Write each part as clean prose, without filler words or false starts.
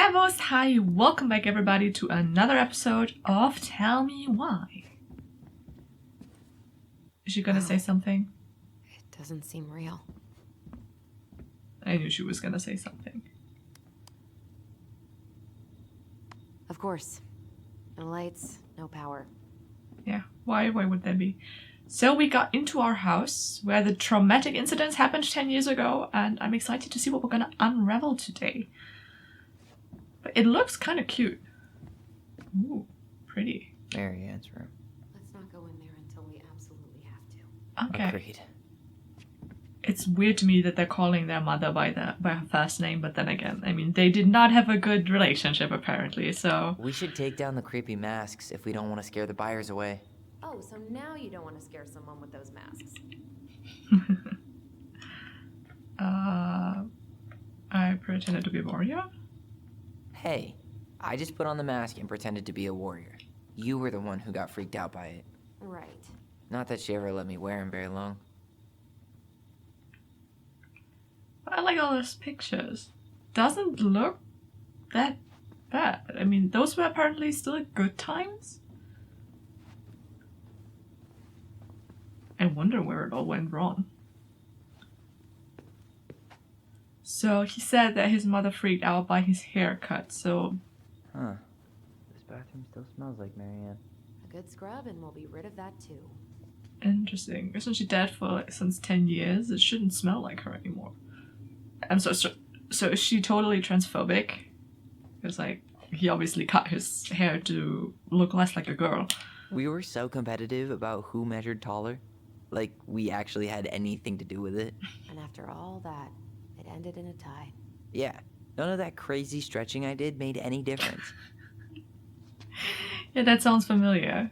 Servus, hi, welcome back everybody to another episode of Tell Me Why. Is she gonna say something? It doesn't seem real. I knew she was gonna say something. Of course. No lights, no power. Yeah, why would that be? So we got into our house where the traumatic incidents happened 10 years ago, and I'm excited to see what we're gonna unravel today. But it looks kind of cute. Ooh, pretty. Mary Ann's room. Let's not go in there until we absolutely have to. Okay. Agreed. It's weird to me that they're calling their mother by her first name, but then again, I mean, they did not have a good relationship apparently, so... We should take down the creepy masks if we don't want to scare the buyers away. Oh, so now you don't want to scare someone with those masks. I pretended to be a warrior? Hey, I just put on the mask and pretended to be a warrior. You were the one who got freaked out by it. Right. Not that she ever let me wear him very long. I like all those pictures. Doesn't look that bad. I mean, those were apparently still good times. I wonder where it all went wrong. So he said that his mother freaked out by his haircut, so... Huh. This bathroom still smells like Mary Ann. A good scrub and we'll be rid of that too. Interesting. Isn't she dead for since 10 years? It shouldn't smell like her anymore. I'm so is she totally transphobic? Because, like, he obviously cut his hair to look less like a girl. We were so competitive about who measured taller. Like, we actually had anything to do with it. And after all that, it ended in a tie. Yeah, none of that crazy stretching I did made any difference. Yeah, that sounds familiar.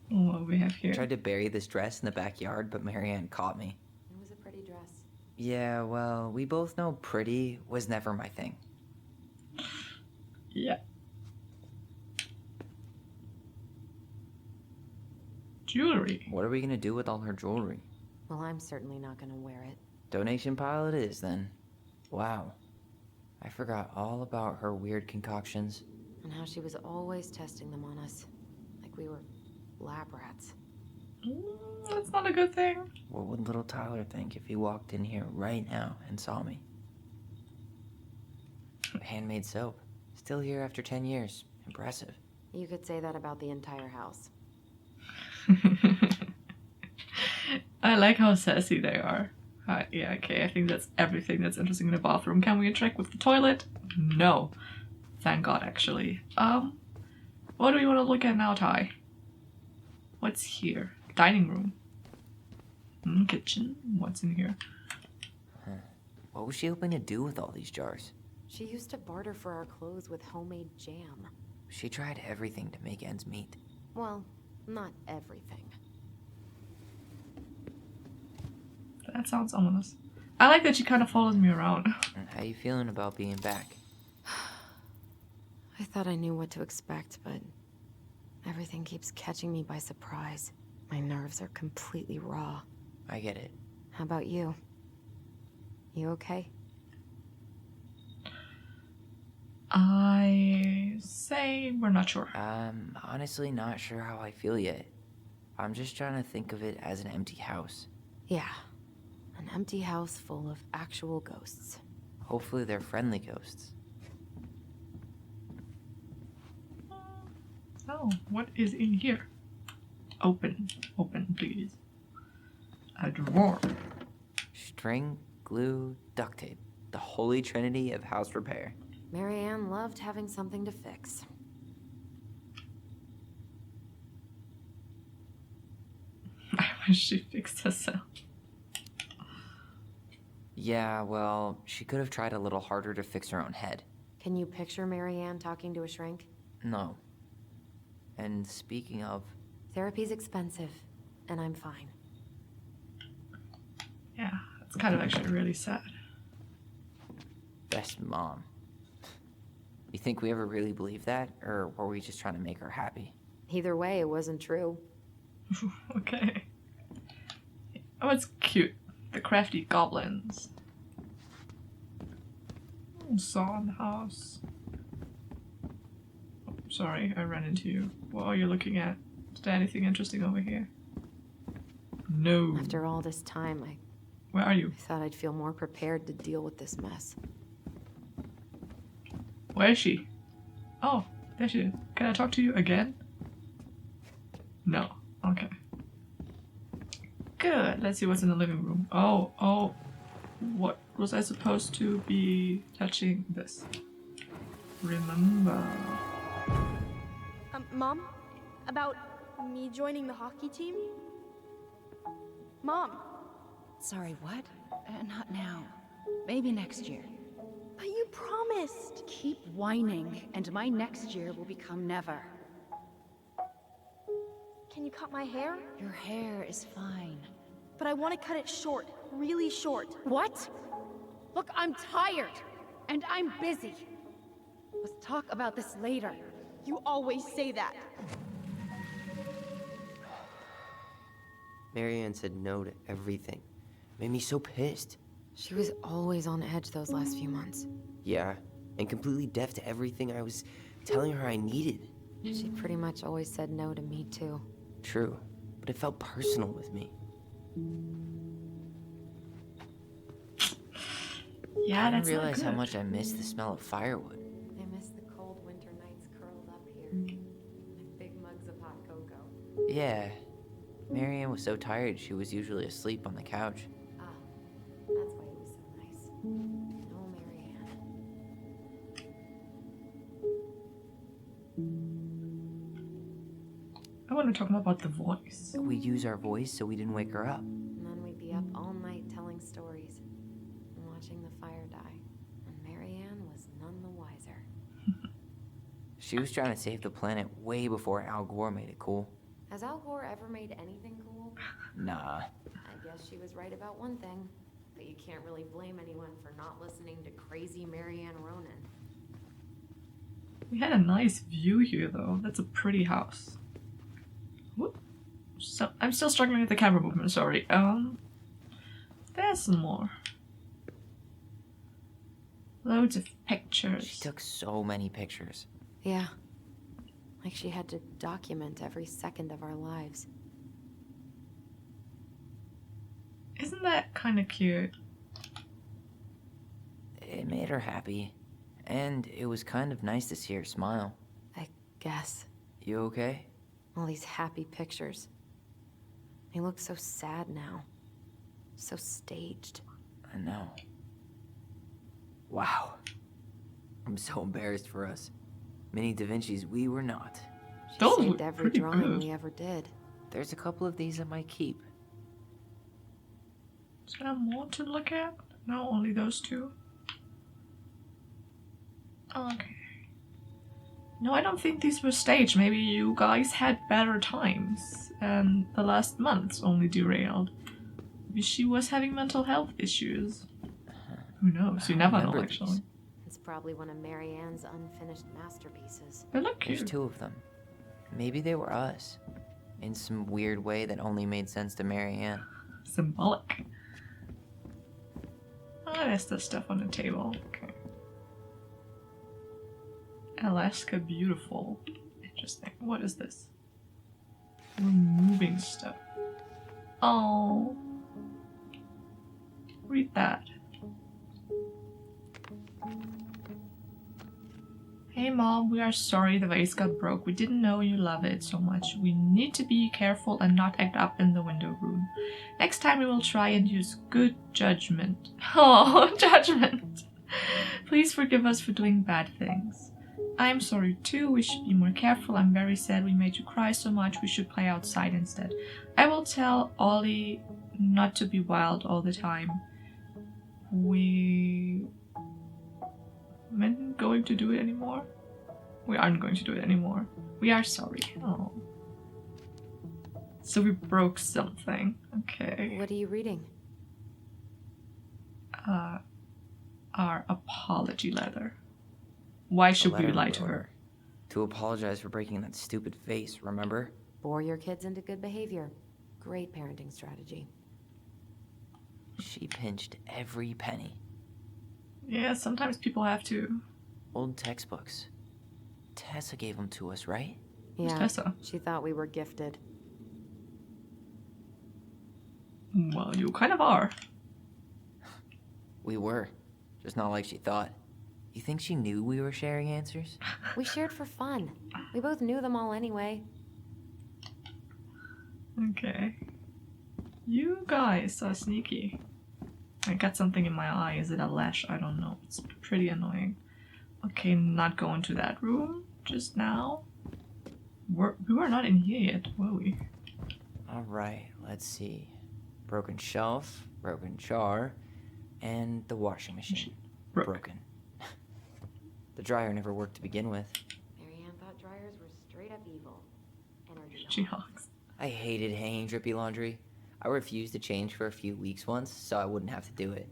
What do we have here? I tried to bury this dress in the backyard, but Mary Ann caught me. It was a pretty dress. Yeah, well, we both know pretty was never my thing. Yeah. Jewelry. What are we gonna do with all her jewelry? Well, I'm certainly not gonna wear it. Donation pile it is, then. Wow. I forgot all about her weird concoctions. And how she was always testing them on us. Like we were lab rats. That's not a good thing. What would little Tyler think if he walked in here right now and saw me? Handmade soap. Still here after 10 years. Impressive. You could say that about the entire house. I like how sassy they are. Yeah, okay, I think that's everything that's interesting in the bathroom. Can we interact with the toilet? No. Thank God, actually. What do we want to look at now, Ty? What's here? Dining room. Kitchen. What's in here? Huh. What was she hoping to do with all these jars? She used to barter for our clothes with homemade jam. She tried everything to make ends meet. Well, not everything. That sounds ominous. I like that she kind of follows me around. How you feeling about being back? I thought I knew what to expect, but everything keeps catching me by surprise. My nerves are completely raw. I get it. How about you? You okay? I say we're not sure. I'm honestly not sure how I feel yet. I'm just trying to think of it as an empty house. Yeah. An empty house full of actual ghosts. Hopefully they're friendly ghosts. Oh, what is in here? Open, please. A drawer. String, glue, duct tape. The holy trinity of house repair. Mary Ann loved having something to fix. I wish she fixed herself. Yeah, well, she could have tried a little harder to fix her own head. Can you picture Mary Ann talking to a shrink? No. And speaking of... Therapy's expensive, and I'm fine. Yeah, it's kind of actually really sad. Best mom. You think we ever really believed that, or were we just trying to make her happy? Either way, it wasn't true. Okay. Oh, it's cute. The crafty goblins. Saw in the house. sorry, I ran into you. What are you looking at? Is there anything interesting over here? No. After all this time, Where are you? I thought I'd feel more prepared to deal with this mess. Where is she? Oh, there she is. Can I talk to you again? No. Okay. Good. Let's see what's in the living room. Oh. What was I supposed to be touching? This. Remember. Mom? About me joining the hockey team? Mom! Sorry, what? Not now. Maybe next year. But you promised! Keep whining, and my next year will become never. Can you cut my hair? Your hair is fine. But I want to cut it short. Really short. What? Look, I'm tired, and I'm busy. Let's talk about this later. You always say that. Marianne said no to everything. Made me so pissed. She was always on edge those last few months. Yeah, and completely deaf to everything I was telling her I needed. She pretty much always said no to me, too. True, but it felt personal with me. Yeah, I didn't that's realize not how good. much I missed the smell of firewood. I miss the cold winter nights curled up here. With big mugs of hot cocoa. Yeah. Marianne was so tired she was usually asleep on the couch. Ah, that's why it was so nice. No Marianne. I want to talk more about the voice. We'd use our voice so we didn't wake her up. And then we'd be up all night telling stories and watching the fire die. And Marianne was none the wiser. She was trying to save the planet way before Al Gore made it cool. Has Al Gore ever made anything cool? Nah. I guess she was right about one thing. But you can't really blame anyone for not listening to crazy Marianne Ronan. We had a nice view here, though. That's a pretty house. Whoop. So I'm still struggling with the camera movement. Sorry. There's some more. Loads of pictures. She took so many pictures. Yeah. Like she had to document every second of our lives. Isn't that kind of cute? It made her happy. And it was kind of nice to see her smile. I guess. You okay? All these happy pictures. They look so sad now. So staged. I know. Wow. I'm so embarrassed for us. Mini Da Vinci's we were not. She Those saved look every pretty drawing good. we ever did. There's a couple of these I might keep. Is there more to look at? No, only those two. Okay. No, I don't think these were staged. Maybe you guys had better times, and the last months only derailed. Maybe she was having mental health issues. Who knows? You never know, Remember actually. these. It's probably one of Marianne's unfinished masterpieces. They look There's cute. two of them. Maybe they were us. In some weird way that only made sense to Marianne. Symbolic. Ah, there's the stuff on the table. Okay. Alaska Beautiful. Interesting. What is this? Removing stuff. Oh. Read that. Hey mom, we are sorry the vase got broke. We didn't know you love it so much. We need to be careful and not act up in the window room. Next time we will try and use good judgment. Oh, judgment. Please forgive us for doing bad things. I'm sorry too. We should be more careful. I'm very sad we made you cry so much. We should play outside instead. I will tell Ollie not to be wild all the time. We aren't going to do it anymore. We aren't going to do it anymore. We are sorry. Oh. So we broke something. Okay. What are you reading? Our apology letter. Why should we letter lie we to wrote her? To apologize for breaking that stupid vase, remember? Bore your kids into good behavior. Great parenting strategy. She pinched every penny. Yeah, sometimes people have to. Old textbooks. Tessa gave them to us, right? Yeah, Tessa? she thought we were gifted. Well, you kind of are. We were. Just not like she thought. You think she knew we were sharing answers? We shared for fun. We both knew them all anyway. Okay. You guys are sneaky. I got something in my eye. Is it a lash? I don't know. It's pretty annoying. Okay, not going to that room just now. We were not in here yet, were we? Alright, let's see. Broken shelf, broken jar, and the washing machine. Broken. The dryer never worked to begin with. Marianne thought dryers were straight up evil. Energy She hogs. I hated hanging drippy laundry. I refused to change for a few weeks once, so I wouldn't have to do it.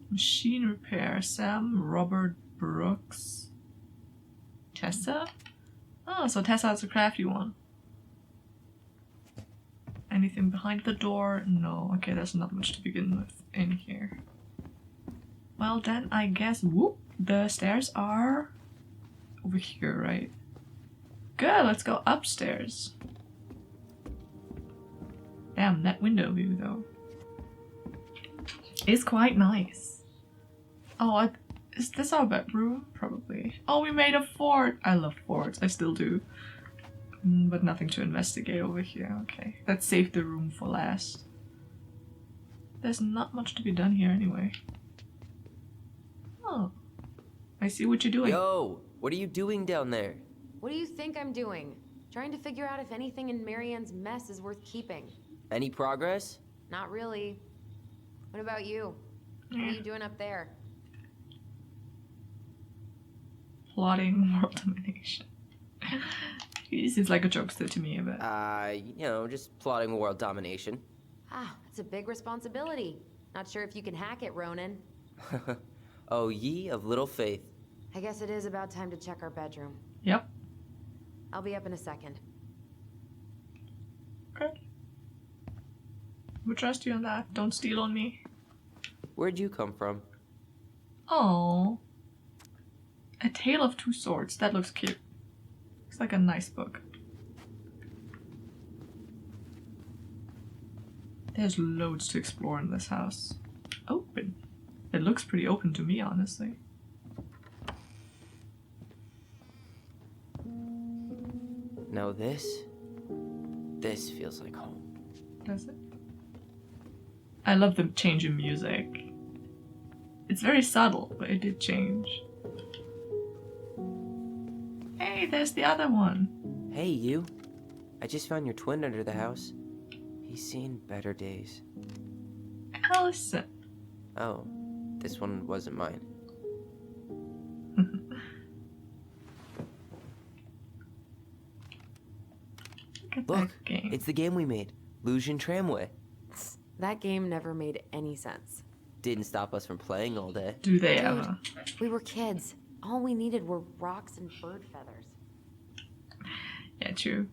Machine repair. Sam, Robert, Brooks, Tessa? Oh, so Tessa has a crafty one. Anything behind the door? No. Okay, there's not much to begin with in here. Well, then I guess, whoop, the stairs are over here, right? Good, let's go upstairs. Damn, that window view, though, is quite nice. Oh, is this our bedroom? Probably. Oh, we made a fort! I love forts, I still do. But nothing to investigate over here, okay. Let's save the room for last. There's not much to be done here anyway. Oh. I see what you're doing. Yo, what are you doing down there? What do you think I'm doing? Trying to figure out if anything in Marianne's mess is worth keeping. Any progress? Not really. What about you? What are you doing up there? Plotting world domination. He seems like a jokester to me, but... just plotting world domination. Ah, it's a big responsibility. Not sure if you can hack it, Ronan. Oh, ye of little faith. I guess it is about time to check our bedroom. Yep. I'll be up in a second. Okay. We'll trust you on that. Don't steal on me. Where'd you come from? Oh. A Tale of Two Swords. That looks cute. Looks like a nice book. There's loads to explore in this house. Open. It looks pretty open to me, honestly. Now this feels like home. Does it? I love the change in music. It's very subtle, but it did change. Hey, there's the other one. Hey, you. I just found your twin under the house. He's seen better days. Alyson. Oh, this one wasn't mine. Look at Look, that game. it's the game we made. Lucian Tramway. That game never made any sense. Didn't stop us from playing all day. Do they Dude. ever? We were kids. All we needed were rocks and bird feathers. Yeah, true.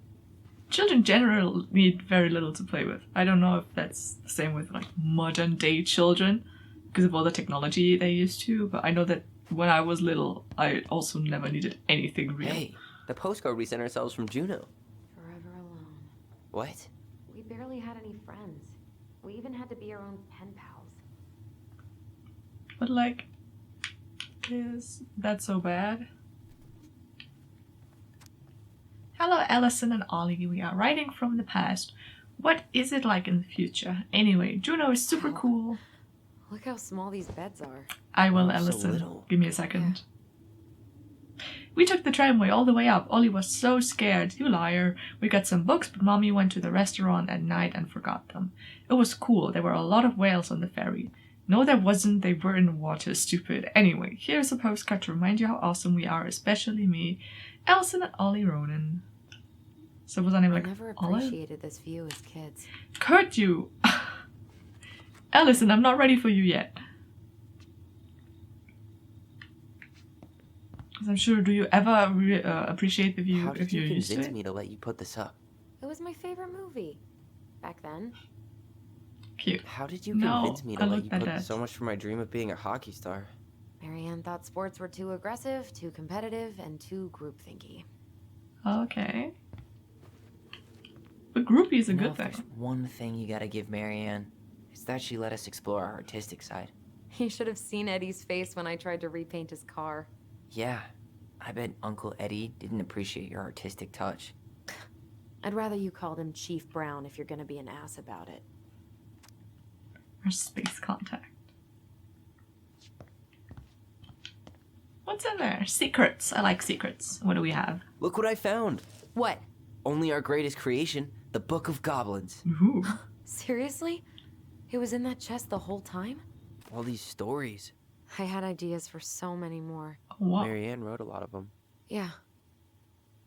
Children in general need very little to play with. I don't know if that's the same with like modern day children because of all the technology they used to, but I know that when I was little, I also never needed anything real. Hey, the postcard we sent ourselves from Juneau. Forever alone. What? We barely had any friends. We even had to be our own pen pals. But like, is that so bad? Hello, Alyson and Ollie. We are writing from the past. What is it like in the future? Anyway, Juneau is super cool. Look how small these beds are. I will, Oh, so Alyson. little. Give me a second. We took the tramway all the way up. Ollie was so scared. You liar. We got some books, but Mommy went to the restaurant at night and forgot them. It was cool. There were a lot of whales on the ferry. No, there wasn't. They were in water, stupid. Anyway, here's a postcard to remind you how awesome we are, especially me, Alyson and Ollie Ronan. So was I name I like never Olive? appreciated this view as kids. Could you? Alyson, I'm not ready for you yet. As I'm sure, do you ever appreciate the view How if did you're you used to convince it? me to let you put this up? It was my favorite movie. Back then. Cute. How did you No, convince me I to let looked you at put that. so much for my dream of being a hockey star? Marianne thought sports were too aggressive, too competitive, and too groupthinky. Okay. But groupie is a You know, good if thing. there's one thing you gotta give Marianne, it's that she let us explore our artistic side. You should have seen Eddie's face when I tried to repaint his car. Yeah, I bet Uncle Eddie didn't appreciate your artistic touch. I'd rather you called him Chief Brown if you're gonna be an ass about it. Or space contact. What's in there? Secrets. I like secrets. What do we have? Look what I found. What? Only our greatest creation, the Book of Goblins. Ooh. Seriously? It was in that chest the whole time? All these stories. I had ideas for so many more. Wow. Marianne wrote a lot of them. Yeah.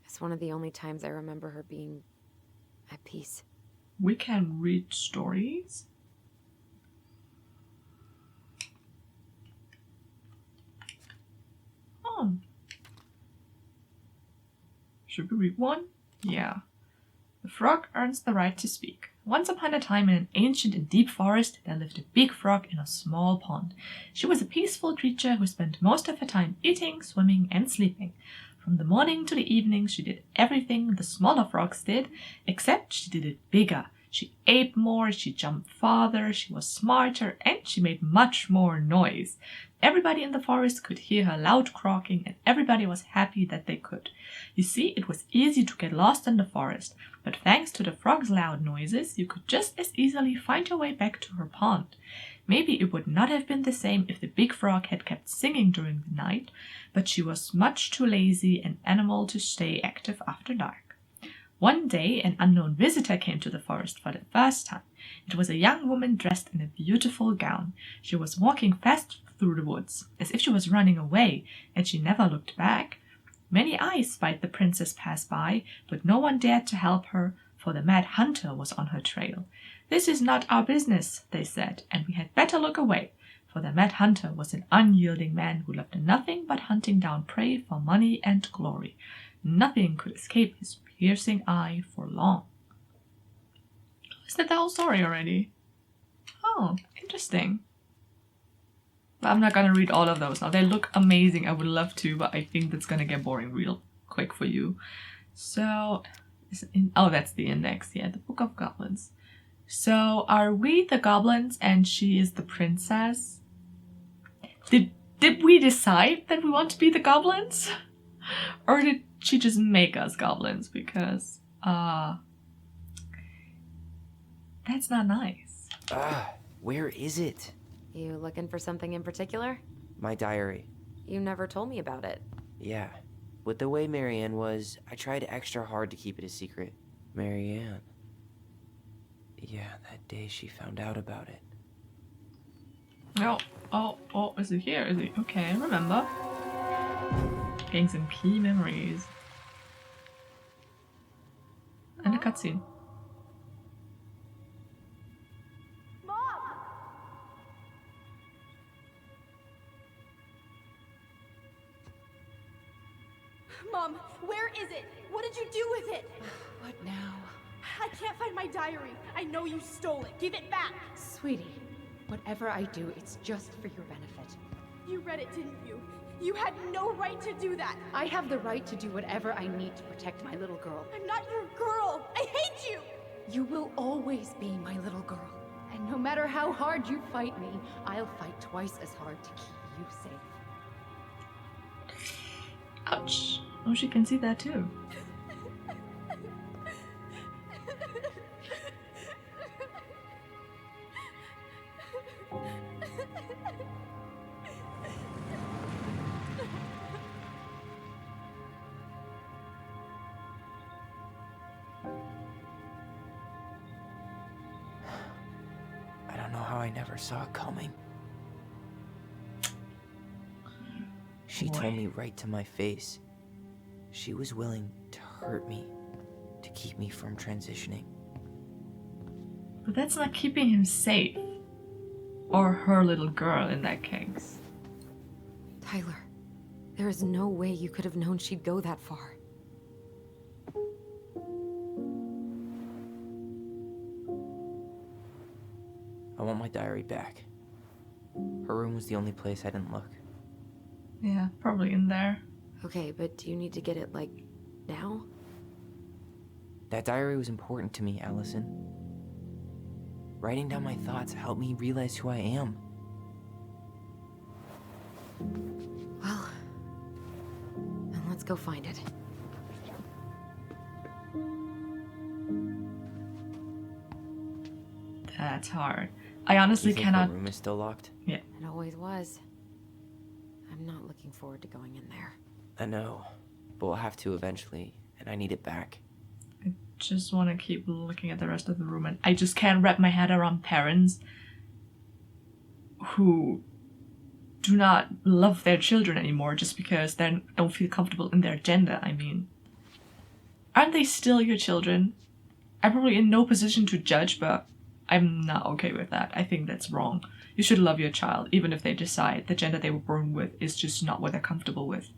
It's one of the only times I remember her being at peace. We can read stories? Oh. Should we read one? Yeah. The frog earns the right to speak. Once upon a time in an ancient and deep forest, there lived a big frog in a small pond. She was a peaceful creature who spent most of her time eating, swimming, and sleeping. From the morning to the evening, she did everything the smaller frogs did, except she did it bigger. She ate more, she jumped farther, she was smarter, and she made much more noise. Everybody in the forest could hear her loud croaking, and everybody was happy that they could. You see, it was easy to get lost in the forest, but thanks to the frog's loud noises, you could just as easily find your way back to her pond. Maybe it would not have been the same if the big frog had kept singing during the night, but she was much too lazy an animal to stay active after dark. One day, an unknown visitor came to the forest for the first time. It was a young woman dressed in a beautiful gown. She was walking fast through the woods, as if she was running away, and she never looked back. Many eyes spied the princess pass by, but no one dared to help her, for the mad hunter was on her trail. "This is not our business," they said, "and we had better look away," for the mad hunter was an unyielding man who loved nothing but hunting down prey for money and glory. Nothing could escape his piercing eye for long. Is that the whole story already? Oh, interesting. I'm not gonna read all of those now. They look amazing. I would love to, but I think that's gonna get boring real quick for you. So, oh, that's the index. Yeah, the Book of Goblins. So, are we the goblins and she is the princess? Did we decide that we want to be the goblins? Or did she just make us goblins? Because, that's not nice. Where is it? You looking for something in particular? My diary. You never told me about it. Yeah. With the way Marianne was, I tried extra hard to keep it a secret. Marianne. Yeah, that day she found out about it. Oh, is it here? Is it? Okay, I remember. Getting some key memories. And a cutscene. Mom, where is it? What did you do with it? What now? I can't find my diary. I know you stole it. Give it back. Sweetie, whatever I do, it's just for your benefit. You read it, didn't you? You had no right to do that. I have the right to do whatever I need to protect my little girl. I'm not your girl. I hate you. You will always be my little girl. And no matter how hard you fight me, I'll fight twice as hard to keep you safe. Ouch. Oh, she can see that too. I don't know how I never saw it coming. She told me right to my face. She was willing to hurt me, to keep me from transitioning. But that's not keeping him safe. Or her little girl in that case. Tyler, there is no way you could have known she'd go that far. I want my diary back. Her room was the only place I didn't look. Yeah, probably in there. Okay, but do you need to get it, like, now? That diary was important to me, Alyson. Writing down my thoughts helped me realize who I am. Well, then let's go find it. That's hard. I honestly You think cannot. the room is still locked? Yeah. It always was. I'm not looking forward to going in there. I know, but we'll have to eventually, and I need it back. I just want to keep looking at the rest of the room, and I just can't wrap my head around parents who do not love their children anymore just because they don't feel comfortable in their gender. I mean, aren't they still your children? I'm probably in no position to judge, but I'm not okay with that. I think that's wrong. You should love your child, even if they decide the gender they were born with is just not what they're comfortable with.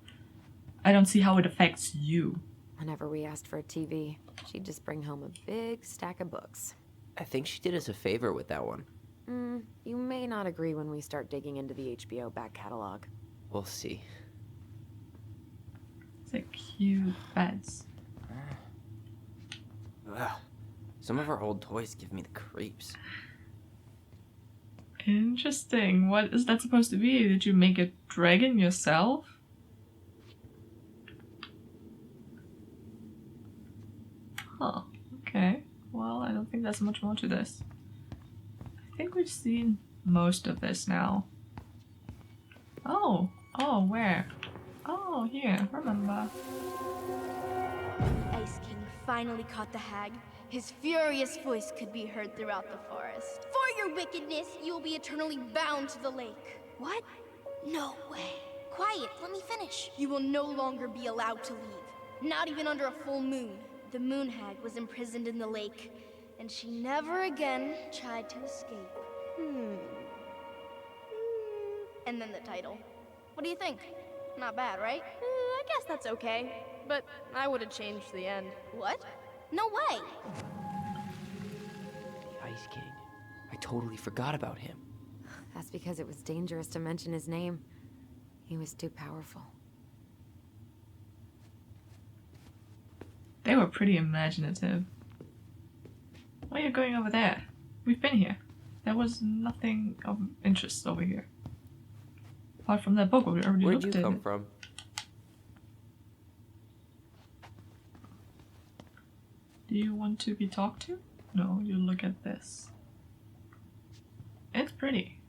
I don't see how it affects you. Whenever we asked for a TV, she'd just bring home a big stack of books. I think she did us a favor with that one. You may not agree when we start digging into the HBO back catalog. We'll see. It's like cute beds. Ugh. Some of our old toys give me the creeps. Interesting. What is that supposed to be? Did you make a dragon yourself? Huh. Okay. Well, I don't think there's much more to this. I think we've seen most of this now. Oh. Oh, where? Oh, here. Remember. The Ice King finally caught the hag. His furious voice could be heard throughout the forest. For your wickedness, you will be eternally bound to the lake. What? No way. Quiet, let me finish. You will no longer be allowed to leave. Not even under a full moon. The moon hag was imprisoned in the lake, and she never again tried to escape. And then the title. What do you think? Not bad, right? I guess that's okay. But I would have changed the end. What? No way! The Ice King. I totally forgot about him. That's because it was dangerous to mention his name. He was too powerful. They were pretty imaginative. Why are you going over there? We've been here. There was nothing of interest over here. Apart from that book, we already Where'd looked you at come it. from? Do you want to be talked to? No, you look at this. It's pretty.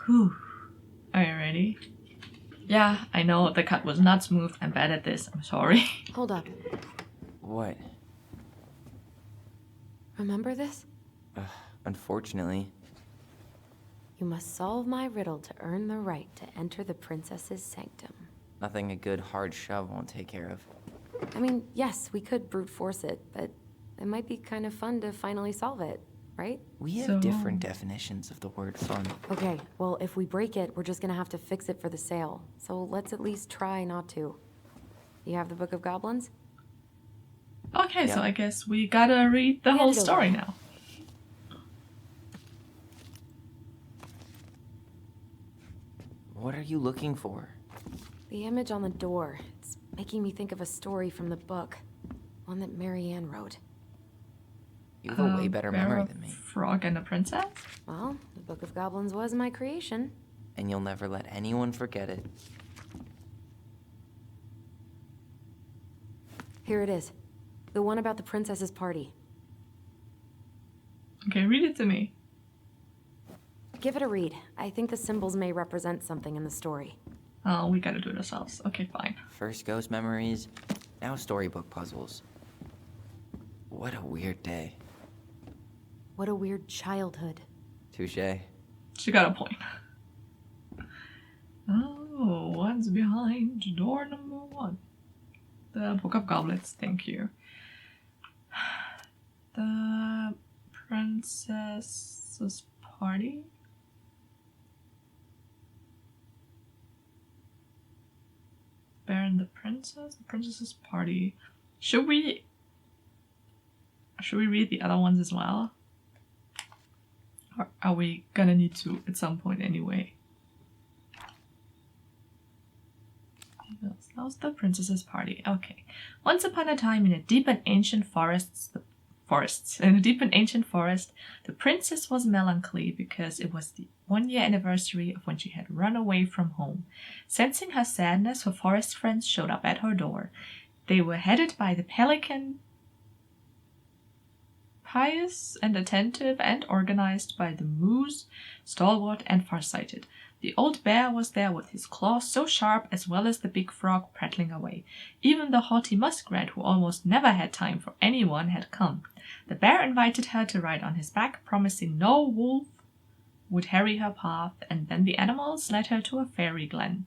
Whew. Are you ready? Yeah, I know the cut was not smooth. I'm bad at this. I'm sorry. Hold up. What? Remember this? Unfortunately. You must solve my riddle to earn the right to enter the princess's sanctum. Nothing a good hard shove won't take care of. I mean, yes, we could brute force it, but it might be kind of fun to finally solve it, right? We have So- different definitions of the word fun. Okay, well, if we break it, we're just gonna have to fix it for the sale. So let's at least try not to. You have the Book of Goblins? Okay, so Yeah. I guess we gotta read the Hand whole it over. story now. What are you looking for? The image on the door. It's making me think of a story from the book. One that Marianne wrote. You have a way better Bear memory of than me. Frog and a princess? Well, the Book of Goblins was my creation. And you'll never let anyone forget it. Here it is. The one about the princess's party. Okay, read it to me. Give it a read. I think the symbols may represent something in the story. Oh, we gotta do it ourselves. Okay, fine. First ghost memories, now storybook puzzles. What a weird day. What a weird childhood. Touche. She got a point. Oh, what's behind door number 1? The Book of Goblets, thank you. The princess's party? bear and the princess's party. Should we read the other ones as well? Or are we gonna need to at some point anyway? That was the princess's party. Okay. Once upon a time, in a deep and ancient forest, the princess was melancholy because it was the 1-year anniversary of when she had run away from home. Sensing her sadness, her forest friends showed up at her door. They were headed by the pelican, pious and attentive, and organized by the moose, stalwart and farsighted. The old bear was there with his claws so sharp, as well as the big frog prattling away. Even the haughty muskrat, who almost never had time for anyone, had come. The bear invited her to ride on his back, promising no wolf would harry her path, and then the animals led her to a fairy glen,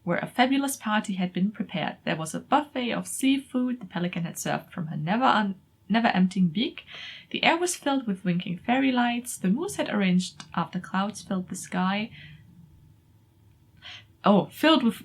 where a fabulous party had been prepared. There was a buffet of seafood the pelican had served from her never-emptying beak. The air was filled with winking fairy lights. The moose had arranged after clouds filled the sky. Filled with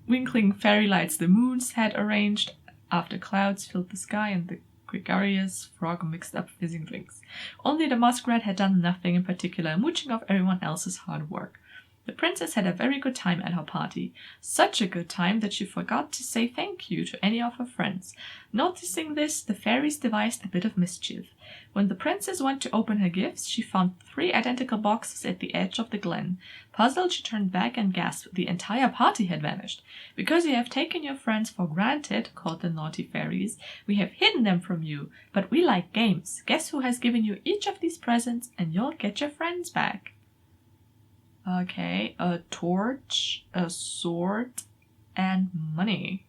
winkling fairy lights, the moons had arranged after clouds filled the sky, and the gregarious frog mixed up fizzing drinks. Only the muskrat had done nothing in particular, mooching off everyone else's hard work. The princess had a very good time at her party. Such a good time that she forgot to say thank you to any of her friends. Noticing this, the fairies devised a bit of mischief. When the princess went to open her gifts, she found 3 identical boxes at the edge of the glen. Puzzled, she turned back and gasped. The entire party had vanished. "Because you have taken your friends for granted," called the naughty fairies, "we have hidden them from you. But we like games. Guess who has given you each of these presents, and you'll get your friends back." Okay, a torch, a sword, and money.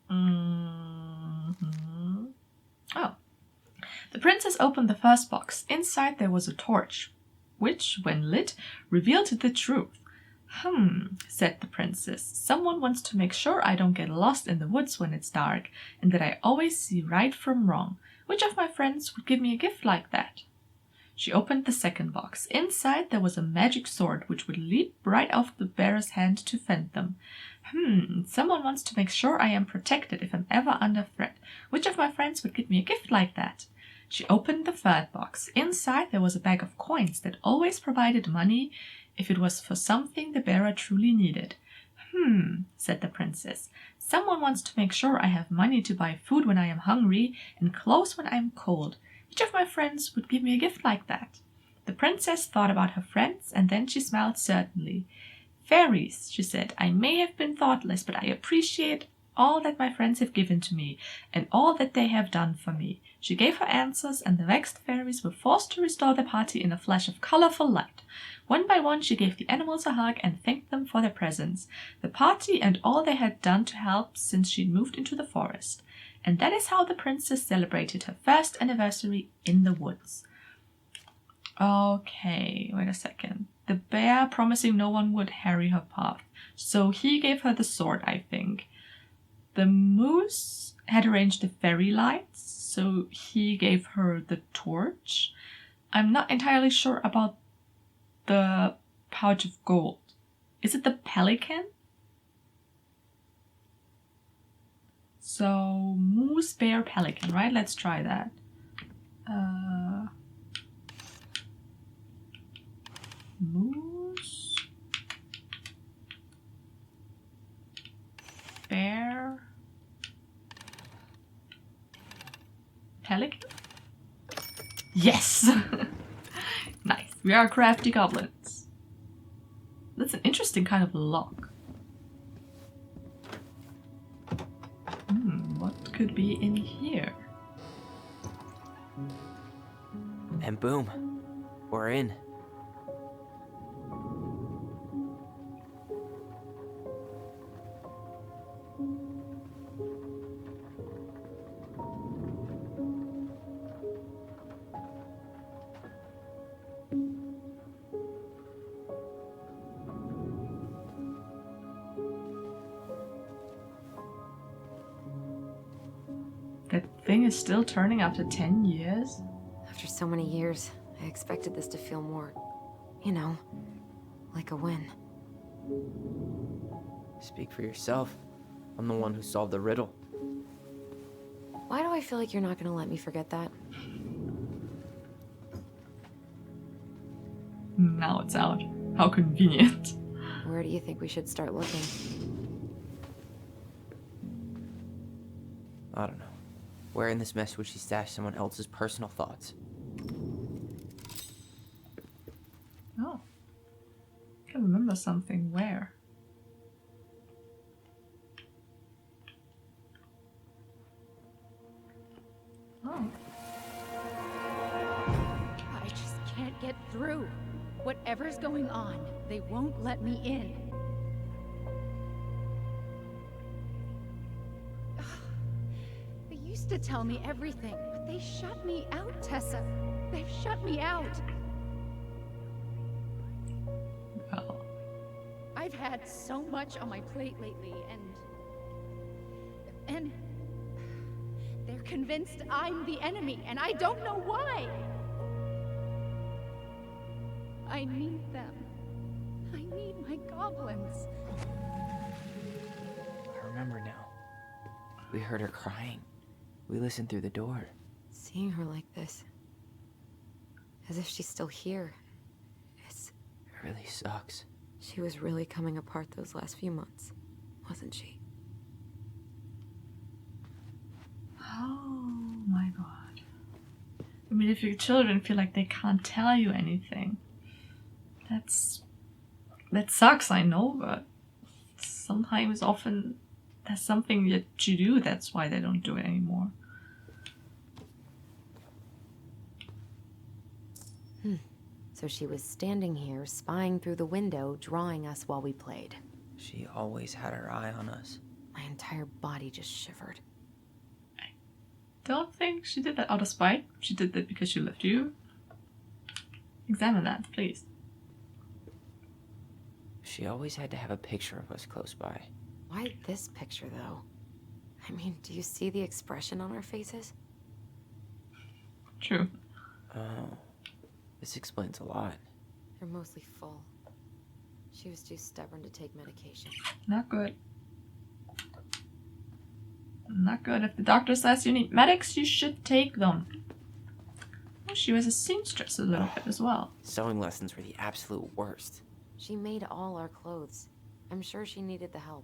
Oh. The princess opened the first box. Inside there was a torch, which, when lit, revealed the truth. Said the princess. "Someone wants to make sure I don't get lost in the woods when it's dark, and that I always see right from wrong. Which of my friends would give me a gift like that?" She opened the second box. Inside there was a magic sword, which would leap right off the bearer's hand to fend them. Someone wants to make sure I am protected if I'm ever under threat. Which of my friends would give me a gift like that? She opened the third box. Inside there was a bag of coins that always provided money if it was for something the bearer truly needed. Said the princess. "Someone wants to make sure I have money to buy food when I am hungry and clothes when I am cold. Which of my friends would give me a gift like that?" The princess thought about her friends, and then she smiled certainly. "Fairies," she said, "I may have been thoughtless, but I appreciate all that my friends have given to me, and all that they have done for me." She gave her answers, and the vexed fairies were forced to restore the party in a flash of colorful light. One by one she gave the animals a hug and thanked them for their presents, the party, and all they had done to help since she'd moved into the forest. And that is how the princess celebrated her first anniversary in the woods. Okay, wait a second. The bear promising no one would harry her path. So he gave her the sword, I think. The moose had arranged the fairy lights, so he gave her the torch. I'm not entirely sure about the pouch of gold. Is it the pelican? So, moose, bear, pelican, right? Let's try that. Moose, bear, pelican? Yes! Nice. We are crafty goblins. That's an interesting kind of lock. What could be in here? And boom, we're in. That thing is still turning after 10 years? After so many years, I expected this to feel more, like a win. Speak for yourself. I'm the one who solved the riddle. Why do I feel like you're not gonna let me forget that? Now it's out. How convenient. Where do you think we should start looking? I don't know. Where in this mess would she stash someone else's personal thoughts? Oh. I can remember something. Where? Oh. I just can't get through. Whatever's going on, they won't let me in. They used to tell me everything, but they shut me out, Tessa. They've shut me out. Well. I've had so much on my plate lately, and they're convinced I'm the enemy, and I don't know why. I need them. I need my goblins. I remember now. We heard her crying. We listened through the door. Seeing her like this. As if she's still here. It really sucks. She was really coming apart those last few months, wasn't she? Oh my god. I mean, if your children feel like they can't tell you anything, that sucks, I know, but sometimes, often, there's something that you do, that's why they don't do it anymore. So she was standing here, spying through the window, drawing us while we played. She always had her eye on us. My entire body just shivered. Don't think she did that out of spite. She did that because she loved you. Examine that, please. She always had to have a picture of us close by. Why this picture, though? I mean, do you see the expression on our faces? True. Oh, this explains a lot. They're mostly full. She was too stubborn to take medication. Not good. Not good. If the doctor says you need medics, you should take them. Oh, she was a seamstress a little bit as well. Sewing lessons were the absolute worst. She made all our clothes. I'm sure she needed the help.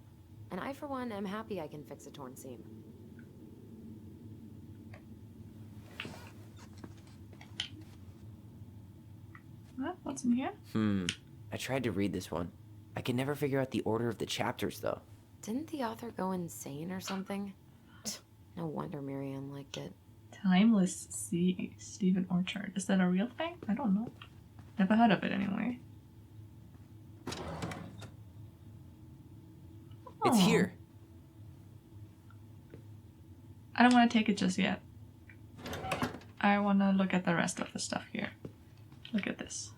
And I, for one, am happy I can fix a torn seam. What? What's in here? I tried to read this one. I can never figure out the order of the chapters, though. Didn't the author go insane or something? No wonder Marianne liked it. Timeless Sea, Stephen Orchard. Is that a real thing? I don't know. Never heard of it anyway. It's Oh. here. I don't want to take it just yet. I want to look at the rest of the stuff here. Look at this.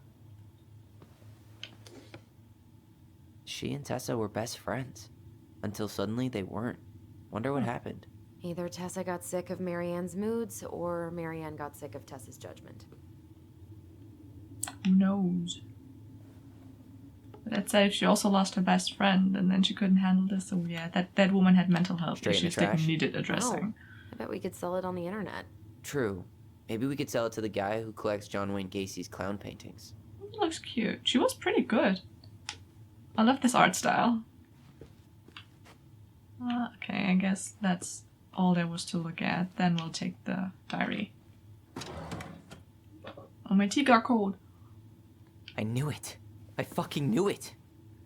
She and Tessa were best friends. Until suddenly they weren't. Wonder what happened. Either Tessa got sick of Marianne's moods, or Marianne got sick of Tessa's judgment. Who knows? But that said, she also lost her best friend, and then she couldn't handle this. So yeah, that woman had mental health Straight in the issues that trash? needed addressing. I bet we could sell it on the internet. True. Maybe we could sell it to the guy who collects John Wayne Gacy's clown paintings. It looks cute. She was pretty good. I love this art style. Okay, I guess that's all there was to look at. Then we'll take the diary. Oh, my tea got cold. I knew it. I fucking knew it.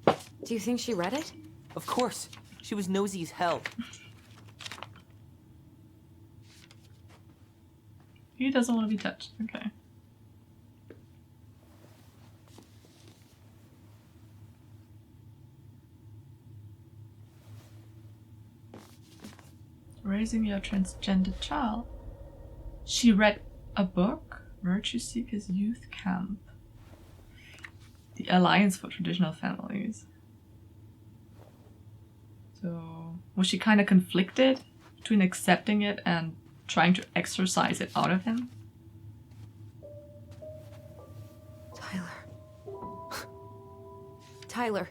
Do you think she read it? Of course. She was nosy as hell. He doesn't want to be touched. Okay. Raising your transgender child. She read a book, Virtue Seekers Youth Camp. The Alliance for Traditional Families. So, was she kind of conflicted between accepting it and trying to exorcise it out of him? Tyler. Tyler.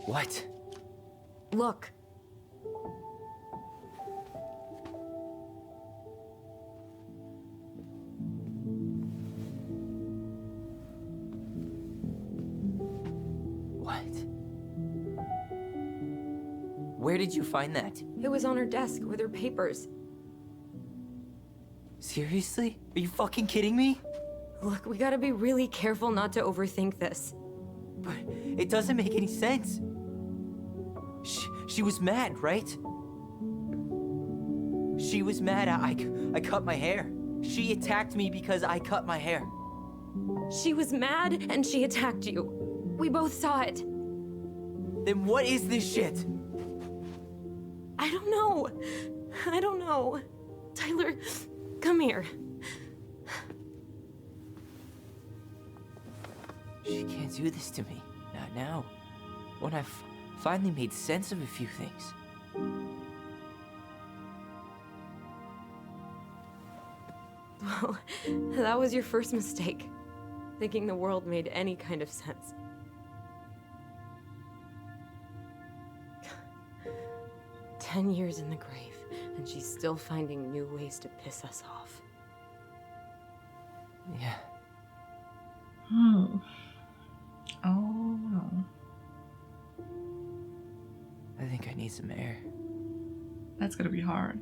What? Look. What? Where did you find that? It was on her desk with her papers. Seriously? Are you fucking kidding me? Look, we gotta be really careful not to overthink this. But it doesn't make any sense. She was mad, right? She was mad I cut my hair. She attacked me because I cut my hair. She was mad and she attacked you. We both saw it. Then what is this shit? I don't know. I don't know. Tyler, come here. She can't do this to me. Not now. When I've finally made sense of a few things. Well, that was your first mistake. Thinking the world made any kind of sense. "10 years in the grave, and she's still finding new ways to piss us off." Yeah. Oh no. I think I need some air. That's gonna be hard.